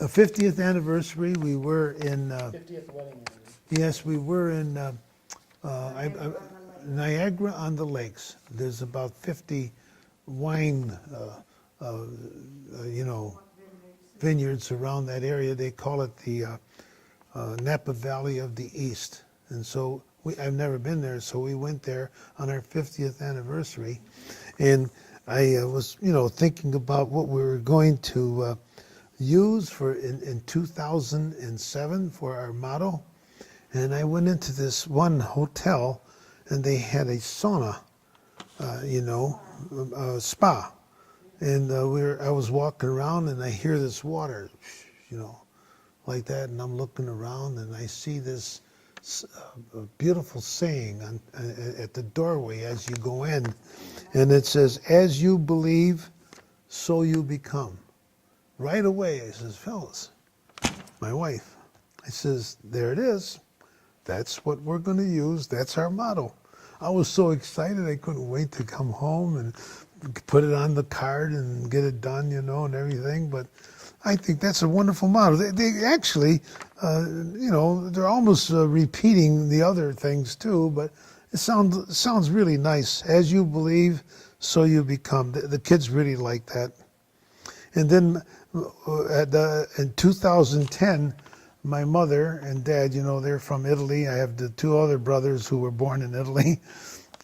A 50th anniversary. We were in. 50th wedding anniversary. Yes, we were in Niagara on the Lakes. There's about 50 wine, vineyards around that area. They call it the Napa Valley of the East. And so I've never been there, so we went there on our 50th anniversary. And I was, thinking about what we were going to use for in 2007 for our motto. And I went into this one hotel, and they had a sauna, spa. And I was walking around, and I hear this water, like that, and I'm looking around, and I see this beautiful saying at the doorway as you go in, and it says, "As you believe, so you become." Right away, I says, "Fellas, my wife," I says, "there it is. That's what we're going to use. That's our motto." I was so excited I couldn't wait to come home and put it on the card and get it done, and everything. But I think that's a wonderful motto. They actually, they're almost repeating the other things too, but it sounds really nice. As you believe, so you become. The kids really like that. And then in 2010, my mother and dad, they're from Italy. I have the two other brothers who were born in Italy.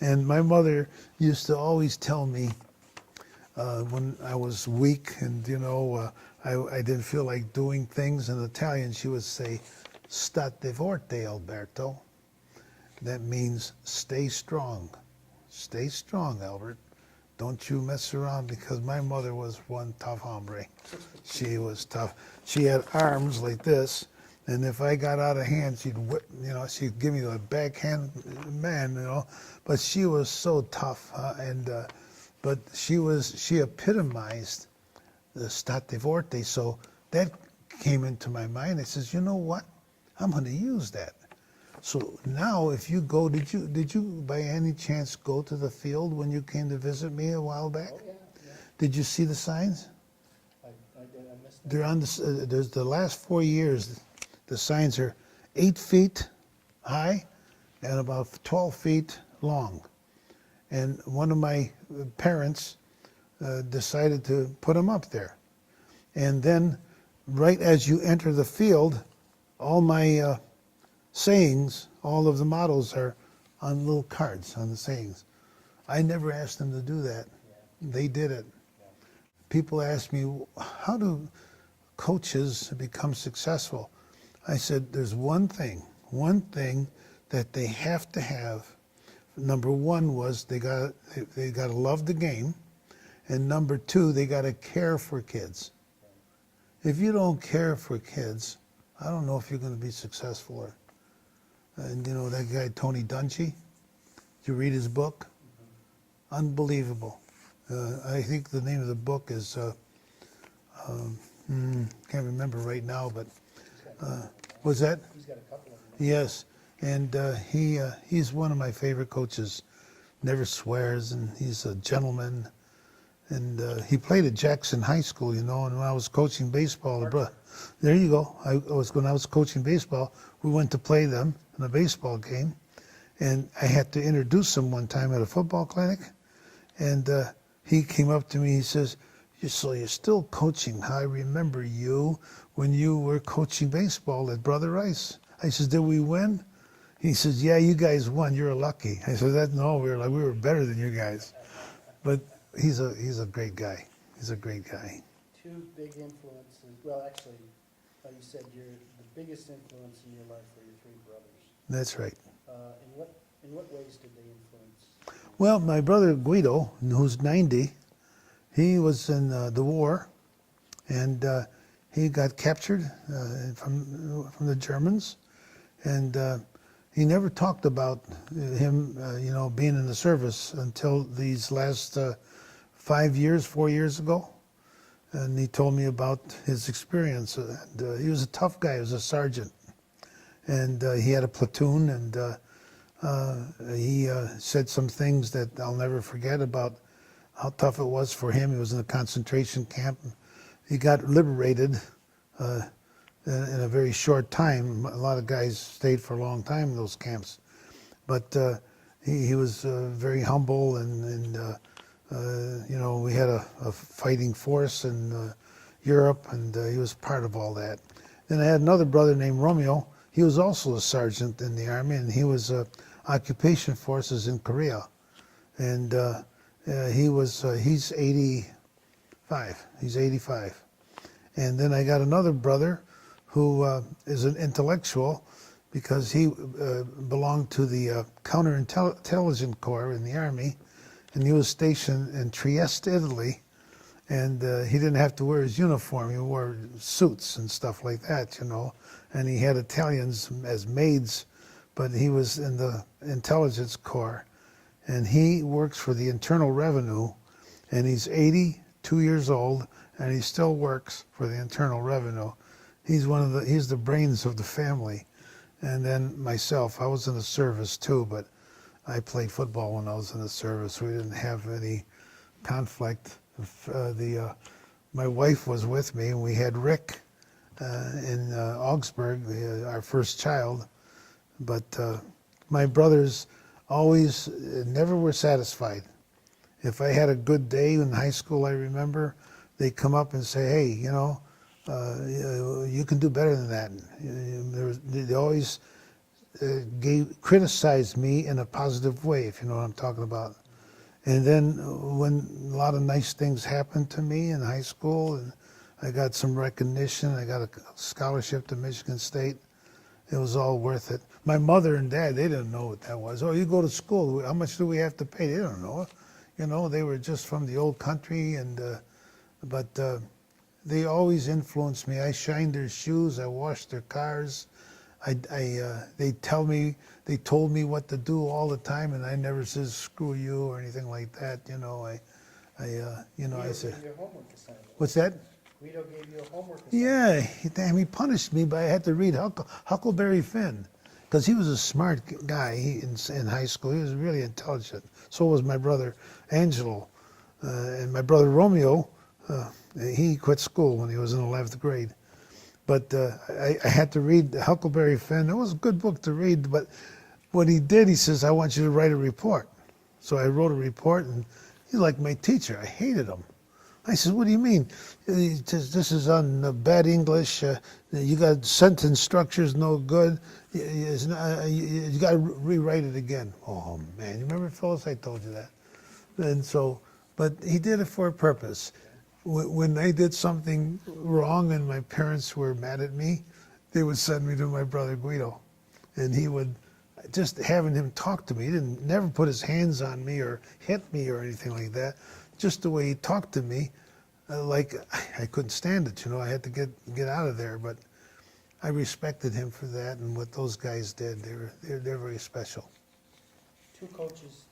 And my mother used to always tell me when I was weak and, I didn't feel like doing things in Italian, she would say, "State forte, Alberto." That means stay strong. Stay strong, Albert. Don't you mess around, because my mother was one tough hombre. She was tough. She had arms like this. And if I got out of hand, she'd whip, she'd give me a backhand, man, But she was so tough, but she epitomized the state forte. So that came into my mind. I says, you know what? I'm going to use that. So now, if you go, did you by any chance go to the field when you came to visit me a while back? Oh, yeah. Did you see the signs? I did. I missed that. They're on the. There's the last 4 years. The signs are 8 feet high and about 12 feet long. And one of my parents decided to put them up there. And then right as you enter the field, all my sayings, all of the mottos are on little cards, on the sayings. I never asked them to do that. Yeah. They did it. Yeah. People ask me, how do coaches become successful? I said, there's one thing that they have to have. Number one was they got to love the game, and number two, they got to care for kids. If you don't care for kids, I don't know if you're going to be successful. And that guy Tony Dungy, did you read his book? Mm-hmm. Unbelievable. I think the name of the book is can't remember right now, but. Was that? He's got a couple of them. Yes, and he's one of my favorite coaches. Never swears, and he's a gentleman. And he played at Jackson High School, and when I was coaching baseball, there you go. When I was coaching baseball, we went to play them in a baseball game, and I had to introduce him one time at a football clinic, and he came up to me. He says, "So you're still coaching? I remember you when you were coaching baseball at Brother Rice." I says, "Did we win?" He says, "Yeah, you guys won. You're lucky." I said, "No, we were better than you guys." But he's a great guy. He's a great guy. Two big influences. Well, actually, you said the biggest influence in your life were your three brothers. That's right. In what ways did they influence? Well, my brother Guido, who's 90, he was in the war, and he got captured from the Germans, and he never talked about him, being in the service until these last 4 years ago, and he told me about his experience. And he was a tough guy. He was a sergeant, and he had a platoon, and he said some things that I'll never forget about how tough it was for him. He was in a concentration camp. He got liberated in a very short time. A lot of guys stayed for a long time in those camps, but he was very humble, and you know, we had a fighting force in Europe, and he was part of all that. Then I had another brother named Romeo. He was also a sergeant in the Army, and he was occupation forces in Korea. And he's 85. He's 85. And then I got another brother who is an intellectual because he belonged to the counterintelligence corps in the Army, and he was stationed in Trieste, Italy. And he didn't have to wear his uniform. He wore suits and stuff like that, you know. And he had Italians as maids, but he was in the intelligence corps. And he works for the Internal Revenue, and he's 82 years old, and he still works for the Internal Revenue. He's the brains of the family. And then myself, I was in the service too, but I played football when I was in the service. We didn't have any conflict. My wife was with me, and we had Rick in Augsburg, our first child. But my brothers always never were satisfied. If I had a good day in high school, I remember, they'd come up and say, "Hey, you know, you can do better than that." They always criticized me in a positive way, if you know what I'm talking about. And then when a lot of nice things happened to me in high school, and I got some recognition, I got a scholarship to Michigan State, it was all worth it. My mother and dad, they didn't know what that was. "Oh, you go to school, how much do we have to pay?" They don't know. You know, they were just from the old country, and but they always influenced me. I shined their shoes, I washed their cars. They told me what to do all the time, and I never said "screw you" or anything like that. You know, I said, Gave you a homework assignment. "What's that?" Guido gave you a homework assignment. Yeah, he punished me, but I had to read Huckleberry Finn, because he was a smart guy in high school. He was really intelligent. So was my brother Angelo, and my brother Romeo. He quit school when he was in 11th grade. But I had to read Huckleberry Finn. It was a good book to read, but what he did, he says, "I want you to write a report." So I wrote a report, and he's like my teacher. I hated him. I said, "What do you mean? He says, this is on bad English. You got sentence structure's no good. You got to rewrite it again." Oh, man. You remember, Phyllis? I told you that. And so, but he did it for a purpose. When I did something wrong and my parents were mad at me, they would send me to my brother Guido. And he would, just having him talk to me, he never put his hands on me or hit me or anything like that. Just the way he talked to me, like I couldn't stand it, you know. I had to get out of there, but I respected him for that, and what those guys did. They're very special. Two coaches